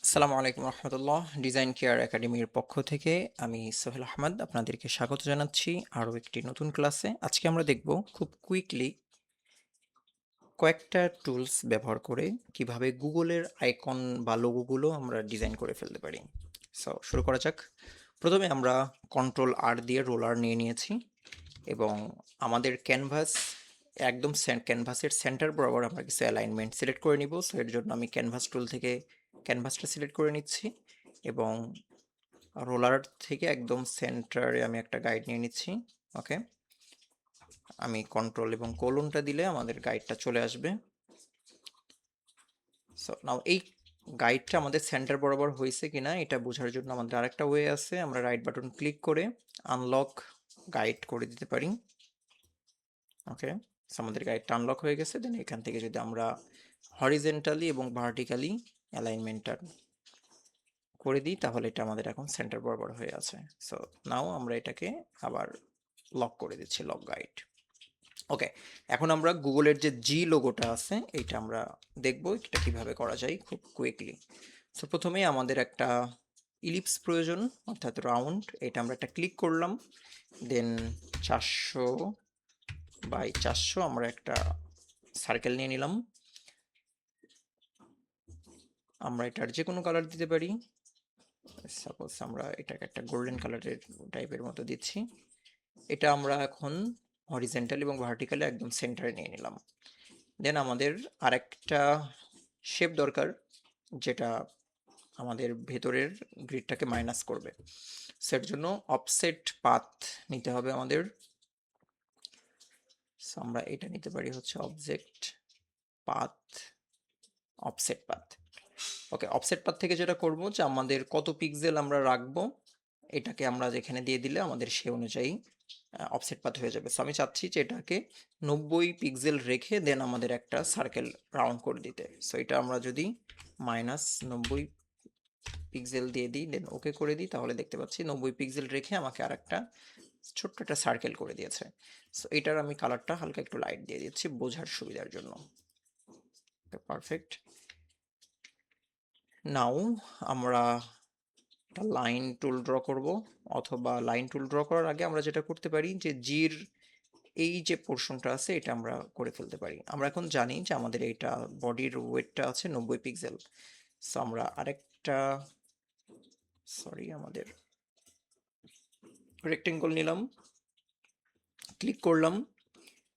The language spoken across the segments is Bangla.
আসসালামু আলাইকুম রহমতুল্লাহ। ডিজাইন কেয়ার একাডেমির পক্ষ থেকে আমি সোহেল আহমদ আপনাদেরকে স্বাগত জানাচ্ছি আরও একটি নতুন ক্লাসে। আজকে আমরা দেখব খুব কুইকলি কয়েকটা টুলস ব্যবহার করে কিভাবে গুগলের আইকন বা লোগোগুলো আমরা ডিজাইন করে ফেলতে পারি। সো শুরু করা যাক। প্রথমে আমরা কন্ট্রোল আর দিয়ে রোলার নিয়ে নিয়েছি এবং আমাদের ক্যানভাস একদম ক্যানভাসের সেন্টার বরাবর আমরা কিছু অ্যালাইনমেন্ট সিলেক্ট করে নিব। সো এর জন্য আমি ক্যানভাস টুল থেকে ক্যানভাসটা সিলেক্ট করে নিচ্ছি এবং রোলার থেকে একদম সেন্টারে আমি একটা গাইড নিয়ে নিচ্ছি। ওকে, আমি কন্ট্রোল এবং কোলনটা দিলে আমাদের গাইডটা চলে আসবে। সো নাও এই গাইডটা আমাদের সেন্টার বরাবর হয়েছে কিনা এটা বোঝার জন্য আমাদের আরেকটা ওয়ে আছে। আমরা রাইট বাটন ক্লিক করে আনলক গাইড করে দিতে পারি। ওকে, সো আমাদের গাইডটা আনলক হয়ে গেছে। দেন এখান থেকে যদি আমরা হরিজেন্টালি এবং ভার্টিক্যালি অ্যালাইনমেন্টটা করে দিই তাহলে এটা আমাদের এখন সেন্টার বরাবর হয়ে আছে। সো নাও আমরা এটাকে আবার লক করে দিচ্ছি, লক গাইড। ওকে, এখন আমরা গুগলের যে জি লোগোটা আছে এইটা আমরা দেখব এটা কিভাবে করা যায় খুব কুইকলি। সো প্রথমেই আমাদের একটা ইলিপস প্রয়োজন, অর্থাৎ রাউন্ড। এটা আমরা একটা ক্লিক করলাম, দেন 400 বাই 400 আমরা একটা সার্কেল নিয়ে নিলাম। আমরা এটার যে কোনো কালার দিতে পারি। সাপোজ আমরা এটাকে একটা গোল্ডেন কালারের টাইপের মতো দিচ্ছি। এটা আমরা এখন হরিজেন্টাল এবং ভার্টিক্যালি একদম সেন্টারে নিয়ে নিলাম। দেন আমাদের আরেকটা শেপ দরকার যেটা আমাদের ভেতরের গ্রিডটাকে মাইনাস করবে। সেটার জন্য অফসেট পাথ নিতে হবে আমাদের। আমরা এটা নিতে পারি হচ্ছে অবজেক্ট পাথ, অফসেট পাথ। ওকে, অফসেট পাথ থেকে যেটা করব যে আমাদের কত পিক্সেল আমরা রাখবো এটাকে আমরা যেখানে দিয়ে দিলে আমাদের সে অনুযায়ী অফসেট পাথ হয়ে যাবে। সো আমি চাচ্ছি যে এটাকে 90 পিক্সেল রেখে দেন আমাদের একটা সার্কেল রাউন্ড করে দিতে। সো এটা আমরা যদি -90 পিক্সেল দিয়ে দিই দেন ওকে করে দিই তাহলে দেখতে পাচ্ছি 90 পিক্সেল রেখে আমাকে আর একটা ছোট্ট একটা সার্কেল করে দিয়েছে। সো এটার আমি কালারটা হালকা একটু লাইট দিয়ে দিচ্ছি বোঝার সুবিধার জন্য। পারফেক্ট। নাও আমরা একটা লাইন টুল ড্র করব, অথবা লাইন টুল ড্র করার আগে আমরা যেটা করতে পারি যে জির এই যে পোর্শনটা আছে এটা আমরা করে ফেলতে পারি। আমরা এখন জানি যে আমাদের এইটা বডির ওয়েটটা আছে 90 পিক্সেল। সো আমরা আরেকটা আমাদের রেক্টেঙ্গল নিলাম, ক্লিক করলাম,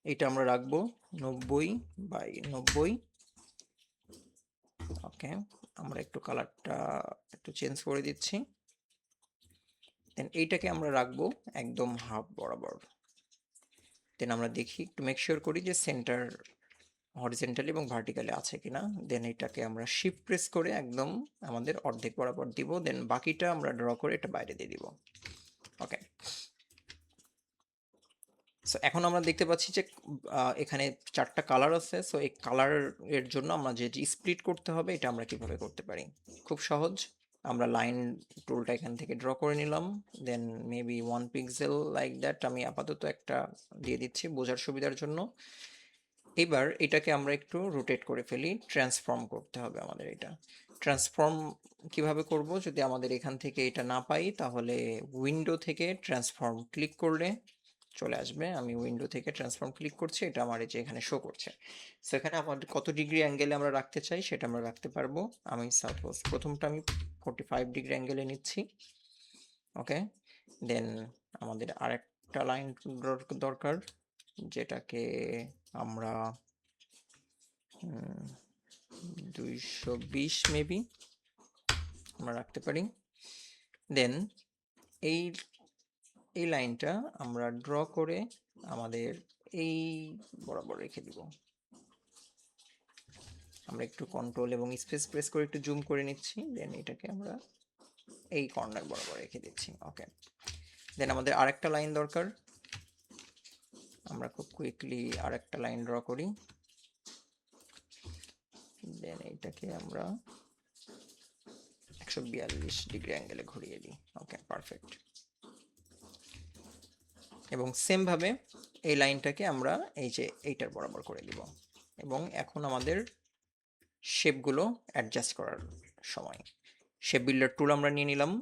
এটা আমরা রাখবো 90 বাই 90। ওকে, আমরা একটু কালারটা একটু চেঞ্জ করে দিচ্ছি। দেন এইটাকে আমরা রাখবো একদম হাফ বরাবর। দেন আমরা দেখি একটু মেক শিওর করি যে সেন্টার হরিজেন্টালি এবং ভার্টিক্যালি আছে কিনা। দেন এটাকে আমরা শিফট প্রেস করে একদম আমাদের অর্ধেক বরাবর দিব। দেন বাকিটা আমরা ড্র করে এটা বাইরে দিয়ে দিব। ওকে, সো এখন আমরা দেখতে পাচ্ছি যে এখানে 4টা কালার আছে। সো এই কালার এর জন্য আমরা যে স্প্লিট করতে হবে এটা আমরা কিভাবে করতে পারি, খুব সহজ। আমরা লাইন টুলটা এখান থেকে ড্র করে নিলাম, দেন মেবি 1 পিক্সেল লাইক দ্যাট আমি আপাতত একটা দিয়ে দিচ্ছি বোঝার সুবিধার জন্য। এবার এটাকে আমরা একটু রোটেট করে ফেলি, ট্রান্সফর্ম করতে হবে আমাদের। এটা ট্রান্সফর্ম কিভাবে করব, যদি আমাদের এখান থেকে এটা না পাই তাহলে উইন্ডো থেকে ট্রান্সফর্ম ক্লিক করলে চলে আসবে। আমি উইন্ডো থেকে ট্রান্সফর্ম ক্লিক করছি, এটা আমার এই যে এখানে শো করছে। সো এখানে আমাদের কত ডিগ্রি অ্যাঙ্গেলে আমরা রাখতে চাই সেটা আমরা রাখতে পারবো। আমি সাপোজ প্রথমটা আমি 45 ডিগ্রি অ্যাঙ্গেলে নিচ্ছি। ওকে, দেন আমাদের আরেকটা লাইন দরকার যেটাকে আমরা 220 মেবি আমরা রাখতে পারি। দেন এই এই লাইনটা আমরা ড্র করে আমাদের এই বরাবর রেখে দিব। আমরা একটু কন্ট্রোল এবং স্পেস প্রেস করে একটু জুম করে নিচ্ছি। দেন এটাকে আমরা এই কর্নার বরাবর রেখে দিচ্ছি। ওকে, দেন আমাদের আরেকটা লাইন দরকার। আমরা খুব কুইকলি আরেকটা লাইন ড্র করি। দেন এইটাকে আমরা 142 ডিগ্রি অ্যাঙ্গেলে ঘুরিয়ে দিই। ওকে, পারফেক্ট। এবং সেম ভাবে এই লাইনটাকে আমরা এই যে এইটার বরাবর করে দিব। এবং এখন আমাদের শেপগুলো অ্যাডজাস্ট করার সময়। শেপ বিল্ডার টুল আমরা নিয়ে নিলাম।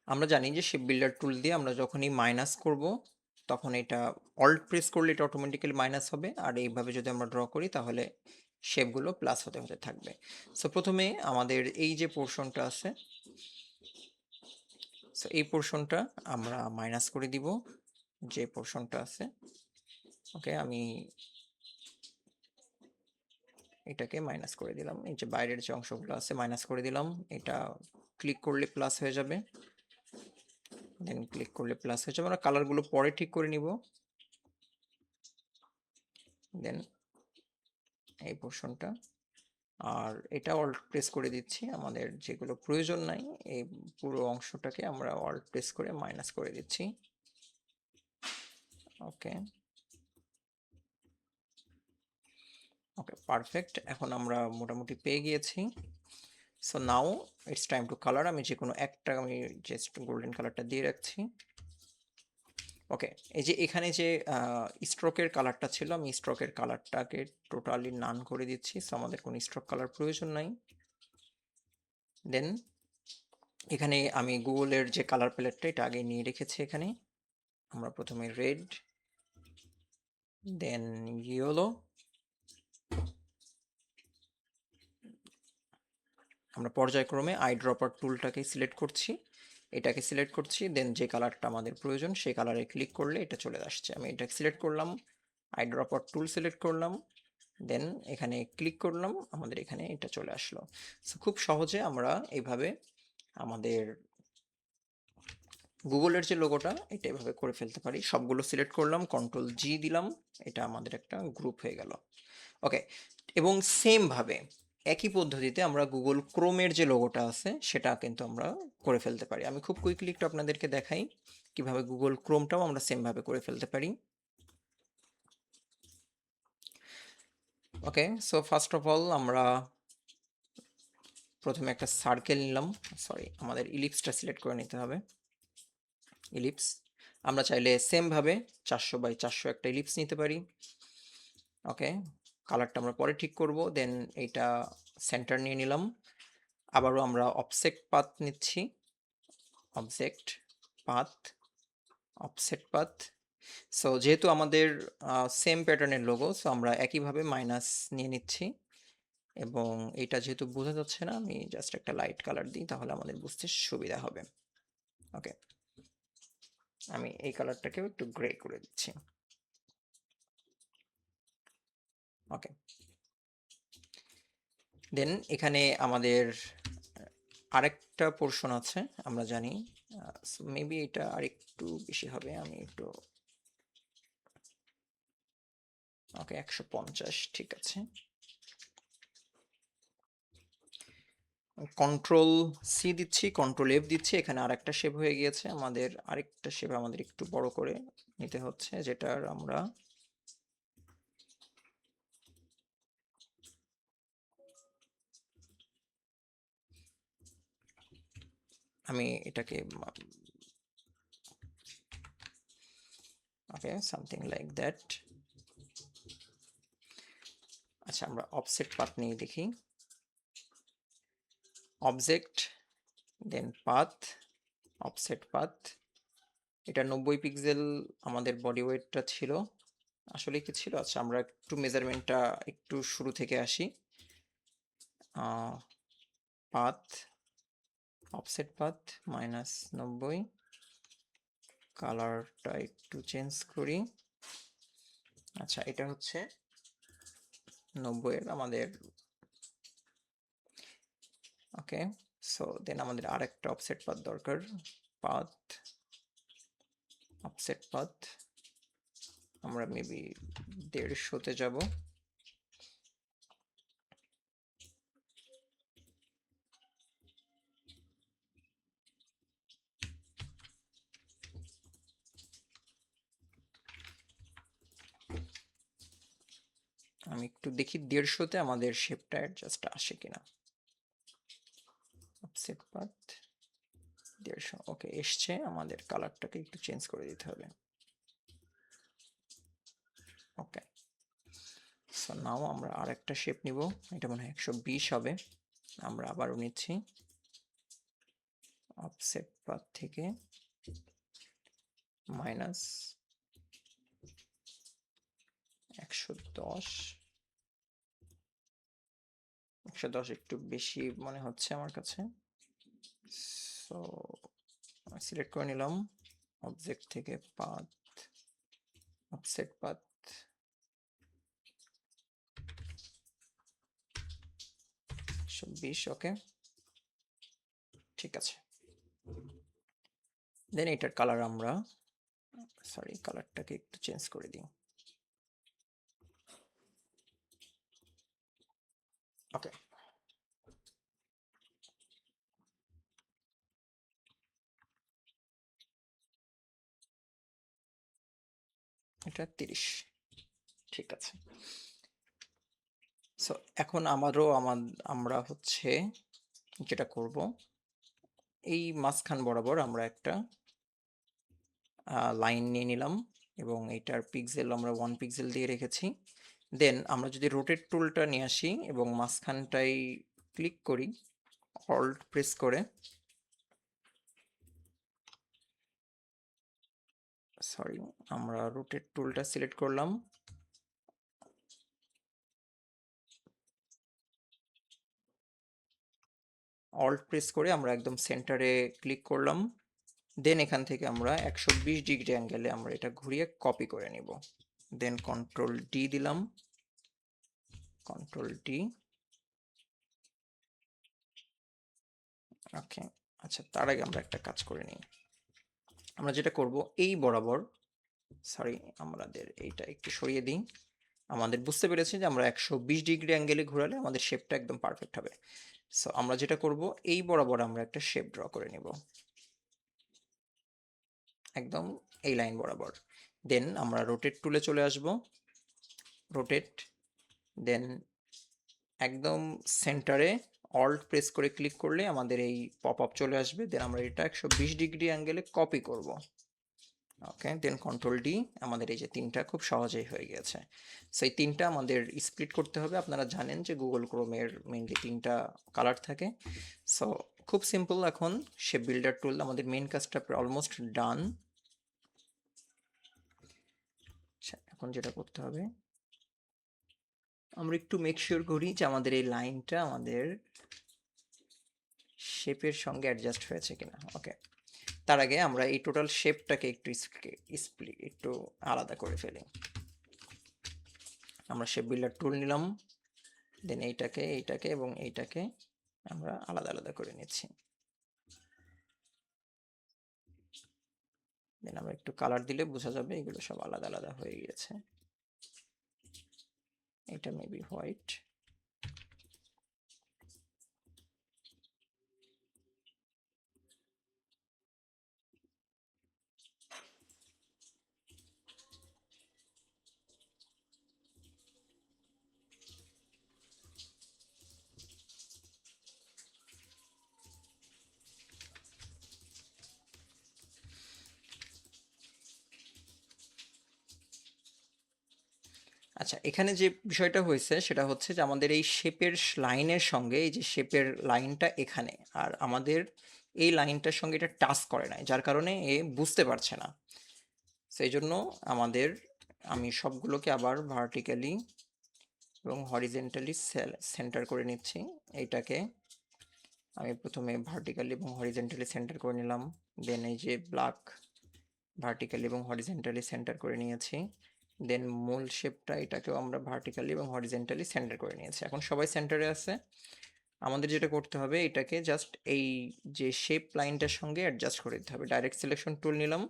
আমরা জানি যে শেপ বিল্ডার টুল দিয়ে আমরা যখনই মাইনাস করব তখন এটা অল্ট প্রেস করলে এটা অটোমেটিক্যালি মাইনাস হবে, আর এইভাবে যদি আমরা ড্র করি তাহলে শেপগুলো প্লাস হতে হতে থাকবে। সো প্রথমে আমাদের এই যে পোর্শনটা আছে, সো এই পোর্শনটা আমরা মাইনাস করে দিব, যে পোর্শনটা আছে। ওকে, আমি এটাকে মাইনাস করে দিলাম, এই যে বাইরের যে অংশগুলো আছে মাইনাস করে দিলাম। এটা ক্লিক করলে প্লাস হয়ে যাবে, দেন ক্লিক করলে প্লাস হয়ে যাবে। আমরা কালারগুলো পরে ঠিক করে নিব। দেন এই পোর্শনটা, আর এটা অল্ট প্রেস করে দিচ্ছি, আমাদের যেগুলো প্রয়োজন নাই এই পুরো অংশটাকে আমরা অল্ট প্রেস করে মাইনাস করে দিচ্ছি। ওকে ওকে, পারফেক্ট। এখন আমরা মোটামুটি পেয়ে গিয়েছি। So now it's time to colour. আমি যে কোনো একটা আমি জাস্ট গোল্ডেন কালারটা দিয়ে রাখছি। ওকে, এই যে এখানে যে স্ট্রোকের কালারটা ছিল, আমি স্ট্রোকের কালারটাকে টোটালি নান করে দিচ্ছি। সো আমাদের কোনো স্ট্রোক কালার প্রয়োজন নাই। দেন এখানে আমি গুগলের যে কালার প্যালেটটা এটা আগে নিয়ে রেখেছি। এখানে আমরা প্রথমে রেড, দেন ইয়েলো, আমরা পর্যায়ক্রমে আই ড্রপার টুলটাকে সিলেক্ট করছি, এটাকে সিলেক্ট করছি, দেন যে কালারটা আমাদের প্রয়োজন সেই কালারে ক্লিক করলে এটা চলে আসছে। আমি এটা সিলেক্ট করলাম, আই ড্রপার টুল সিলেক্ট করলাম, দেন এখানে ক্লিক করলাম, আমাদের এখানে এটা চলে আসলো। সো খুব সহজে আমরা এইভাবে আমাদের গুগলের যে লোগোটা এটা এভাবে করে ফেলতে পারি। সবগুলো সিলেক্ট করলাম, কন্ট্রোল জি দিলাম, এটা আমাদের একটা গ্রুপ হয়ে গেল। ওকে, এবং সেম ভাবে একই পদ্ধতিতে আমরা গুগল ক্রোমের যে লোগোটা আছে সেটা কিন্তু আমরা করে ফেলতে পারি। আমি খুব কুইকলি একটু আপনাদেরকে দেখাই কিভাবে গুগল ক্রোমটাও আমরা সেম ভাবে করে ফেলতে পারি। ওকে, সো ফার্স্ট অফ অল আমরা প্রথমে একটা সার্কেল নিলাম, সরি আমাদের ইলিপসটা সিলেক্ট করে নিতে হবে। ইলিপস আমরা চাইলে সেম ভাবে 400x400 একটা ইলিপস নিতে পারি। ওকে, কালারটা আমরা পরে ঠিক করব। দেন এইটা সেন্টার নিয়ে নিলাম। আবারও আমরা অফসেট পাথ নিচ্ছি, object path, offset path. So যেহেতু আমাদের সেম প্যাটার্নের লোগো, সো আমরা একইভাবে মাইনাস নিয়ে নিচ্ছি। এবং এটা যেহেতু বোঝা যাচ্ছে না, আমি জাস্ট একটা লাইট কালার দিই, তাহলে আমাদের বুঝতে সুবিধা হবে। ওকে, আমি এই কালারটাকেও একটু গ্রে করে দিচ্ছি। ওকে, দেন এখানে আমাদের আরেকটা পোর্শন আছে আমরা জানি, মেবি এটা আরেকটু বেশি হবে, আমি একটু ওকে 150 ঠিক আছে। কন্ট্রোল সি দিচ্ছি, কন্ট্রোল এফ দিচ্ছি, এখানে আরেকটা শেপ হয়ে গিয়েছে। আমাদের আরেকটা শেপ আমাদের একটু বড় করে নিতে হচ্ছে, যেটার আমরা আমি এটাকে ওকে সামথিং লাইক দ্যাট। আচ্ছা, আমরা অফসেট পাথ নিয়ে দেখি। অবজেক্ট, দেন পাথ, অফসেট পাথ। এটা 90 পিক্সেল আমাদের বডি ওয়েটটা ছিল। আসলে কি ছিল, আচ্ছা আমরা একটু মেজারমেন্টটা একটু শুরু থেকে আসি। পাথ, অফসেট পাথ -90, কালারটা একটু চেঞ্জ করি। আচ্ছা, এটা হচ্ছে 90 এর আমাদের। ওকে, সো দেন আমাদের আরেকটা অফসেট পাথ দরকার, পাথ, অফসেট পাথ আমরা মেবি 150-তে যাব। আমি একটু দেখি 150-তে আমাদের শেপটা অ্যাডজাস্ট আসে কিনা। অফসেট পাথ 150, ওকে এসছে। আমাদের কালারটাকে একটু চেঞ্জ করে দিতে হবে। ওকে, সো নাও আমরা আরেকটা শেপ নিব, এটা মনে হয় 120 হবে। আমরা আবারও নিচ্ছি অফসেট পাথ থেকে মাইনাস 110 একটু বেশি মনে হচ্ছে আমার কাছে। সো সিলেক্ট করে নিলাম অবজেক্ট থেকে পাথ, অফসেট পাথ, 120। ওকে, ঠিক আছে। দেন এটার কালার আমরা, সরি কালারটাকে একটু চেঞ্জ করে দিই। ওকে, এটা 30, ঠিক আছে। সো এখন আমরা হচ্ছে যেটা করব, এই মাঝখান বরাবর আমরা একটা লাইন নিয়ে নিলাম এবং এটার পিক্সেল আমরা 1 পিক্সেল দিয়ে রেখেছি। দেন আমরা যদি রোটেট টুলটা নিয়ে আসি এবং মাঝখানটাই ক্লিক করি অল্ট প্রেস করে, সরি আমরা রোটেট টুলটা সিলেক্ট করলাম, অল্ট প্রেস করে আমরা একদম সেন্টারে ক্লিক করলাম। দেন এখান থেকে আমরা 120 ডিগ্রি অ্যাঙ্গেলে আমরা এটা ঘুরিয়ে কপি করে নিব। দেন কন্ট্রোল ডি দিলাম, কন্ট্রোল ডি। ওকে, আচ্ছা তার আগে আমরা একটা কাজ করে নিই। আমরা যেটা করব, এই বরাবর, সরি আমাদের এইটা একটু সরিয়ে দিই। আমাদের বুঝতে পেরেছি যে আমরা 120 ডিগ্রি অ্যাঙ্গেলে ঘোরালে আমাদের শেপটা একদম পারফেক্ট হবে। সো আমরা যেটা করব, এই বরাবর আমরা একটা শেপ ড্র করে নিব একদম এই লাইন বরাবর। দেন আমরা রোটেট টুলে চলে আসব, রোটেট, দেন একদম সেন্টারে অল্ট প্রেস করে ক্লিক করলে আমাদের এই পপ আপ চলে আসবে। দেন আমরা এটা 120 ডিগ্রি অ্যাঙ্গেলে কপি করব। ওকে, দেন কন্ট্রোল ডি। আমাদের এই যে তিনটা খুব সহজেই হয়ে গেছে। সো এই তিনটা আমাদের স্প্লিট করতে হবে। আপনারা জানেন যে গুগল ক্রোমের মেইনলি তিনটা কালার থাকে। সো খুব সিম্পল। এখন শেপ বিল্ডার টুল, আমাদের মেইন কাজটা অলমোস্ট ডান। এখন যেটা করতে হবে, আমরা একটু মেক শিওর করি যে আমাদের এই লাইনটা আমাদের শেপের সঙ্গে অ্যাডজাস্ট হয়েছে কিনা। ওকে, তার আগে আমরা এই টোটাল শেপটাকে একটু আলাদা করে ফেলি। আমরা শেপ বিল্ডার টুল নিলাম, দেন এইটাকে এবং এইটাকে আমরা আলাদা আলাদা করে নিচ্ছি। দেন আমরা একটু কালার দিলে বোঝা যাবে এগুলো সব আলাদা আলাদা হয়ে গিয়েছে। এটা মেবি হোয়াইট। আচ্ছা, এখানে যে বিষয়টা হয়েছে সেটা হচ্ছে যে আমাদের এই শেপের লাইনের সঙ্গে, এই যে শেপের লাইনটা এখানে, আর আমাদের এই লাইনটার সঙ্গে এটা টাচ করে নাই, যার কারণে এ বুঝতে পারছে না। সেই জন্য আমাদের, আমি সবগুলোকে আবার ভার্টিক্যালি এবং হরিজেন্টালি সেন্টার করে নিচ্ছি। এইটাকে আমি প্রথমে ভার্টিক্যালি এবং হরিজেন্টালি সেন্টার করে নিলাম। দেন এই যে ব্ল্যাক, ভার্টিক্যালি এবং হরিজেন্টালি সেন্টার করে নিয়েছি। দেন মূল শেপটা, এটাকেও আমরা ভার্টিক্যালি এবং হরিজেন্টালি সেন্টার করে নিয়েছি। এখন সবাই সেন্টারে আছে। আমাদের যেটা করতে হবে, এটাকে জাস্ট এই যে শেপ লাইনটার সঙ্গে অ্যাডজাস্ট করে দিতে হবে। ডাইরেক্ট সিলেকশন টুল নিলাম,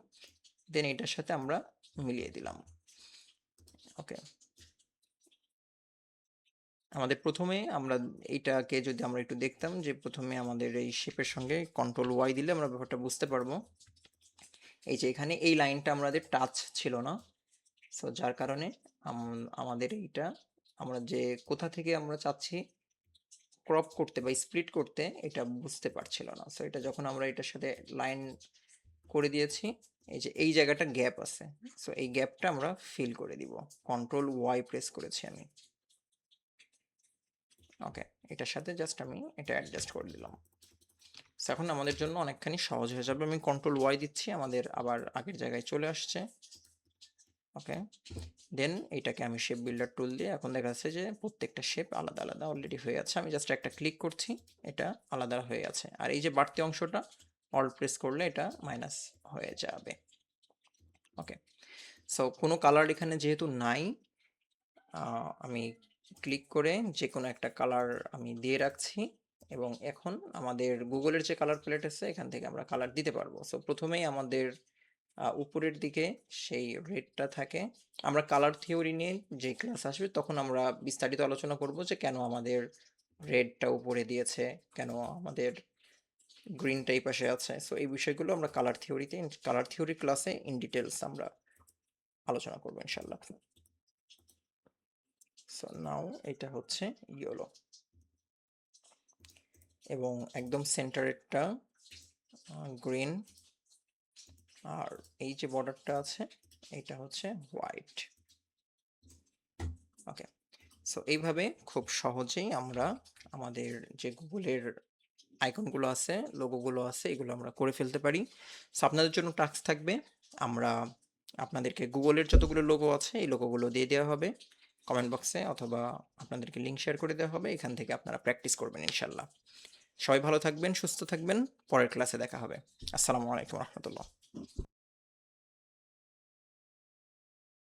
দেন এটার সাথে আমরা মিলিয়ে দিলাম। ওকে, আমাদের প্রথমে আমরা এইটাকে যদি আমরা একটু দেখতাম, যে প্রথমে আমাদের এই শেপের সঙ্গে কন্ট্রোল ওয়াই দিলে আমরা ব্যাপারটা বুঝতে পারবো। এই যে এখানে এই লাইনটা আমাদের টাচ ছিল না, সো যার কারণে আমাদের এইটা, আমরা যে কোথা থেকে আমরা চাচ্ছি ক্রপ করতে বা স্প্লিট করতে, এটা বুঝতে পারছিল না। সো এটা যখন আমরা এটার সাথে লাইন করে দিয়েছি, এই যে এই জায়গাটা গ্যাপ আছে, সো এই গ্যাপটা আমরা ফিল করে দিব। কন্ট্রোল ওয়াই প্রেস করেছি আমি। ওকে, এটার সাথে জাস্ট আমি এটা অ্যাডজাস্ট করে দিলাম। সো এখন আমাদের জন্য অনেকখানি সহজ হয়ে যাবে। আমি কন্ট্রোল ওয়াই দিচ্ছি, আমাদের আবার আগের জায়গায় চলে আসছে। ওকে, দেন এটাকে আমি শেপ বিল্ডার টুল দিয়ে এখন দেখা যাচ্ছে যে প্রত্যেকটা শেপ আলাদা আলাদা অলরেডি হয়ে আছে। আমি জাস্ট একটা ক্লিক করছি, এটা আলাদা হয়ে আছে। আর এই যে বাড়তি অংশটা অল্ট প্রেস করলে এটা মাইনাস হয়ে যাবে। ওকে, সো কোনো কালার এখানে যেহেতু নাই, আমি ক্লিক করে যে কোনো একটা কালার আমি দিয়ে রাখছি এবং এখন আমাদের গুগলের যে কালার প্যালেট আছে এখান থেকে আমরা কালার দিতে পারবো। সো প্রথমেই আমাদের উপরের দিকে সেই রেডটা থাকে। আমরা কালার থিওরি নিয়ে যে ক্লাস আসবে তখন আমরা বিস্তারিত আলোচনা করব যে কেন আমাদের রেডটা উপরে দিয়েছে, কেন আমাদের গ্রিনটা এই পাশে আছে। সো এই বিষয়গুলো আমরা কালার থিওরি ক্লাসে ইন ডিটেলস আমরা আলোচনা করবো ইনশাল্লাহ। সো নাও এটা হচ্ছে ইয়েলো এবং একদম সেন্টারেরটা গ্রিন, আর এই যে বর্ডারটা আছে এটা হচ্ছে হোয়াইট। ওকে, সো এইভাবে খুব সহজেই আমরা আমাদের যে গুগলের আইকনগুলো আছে, লোগোগুলো আছে, এগুলো আমরা করে ফেলতে পারি। সো আপনাদের জন্য টাস্ক থাকবে, আমরা আপনাদেরকে গুগলের যতগুলো লোগো আছে এই লোগোগুলো দিয়ে দেওয়া হবে কমেন্ট বক্সে, অথবা আপনাদেরকে লিঙ্ক শেয়ার করে দেওয়া হবে, এখান থেকে আপনারা প্র্যাকটিস করবেন ইনশাল্লাহ। সবাই ভালো থাকবেন, সুস্থ থাকবেন, পরের ক্লাসে দেখা হবে। আসসালামু আলাইকুম রহমতুল্লাহ।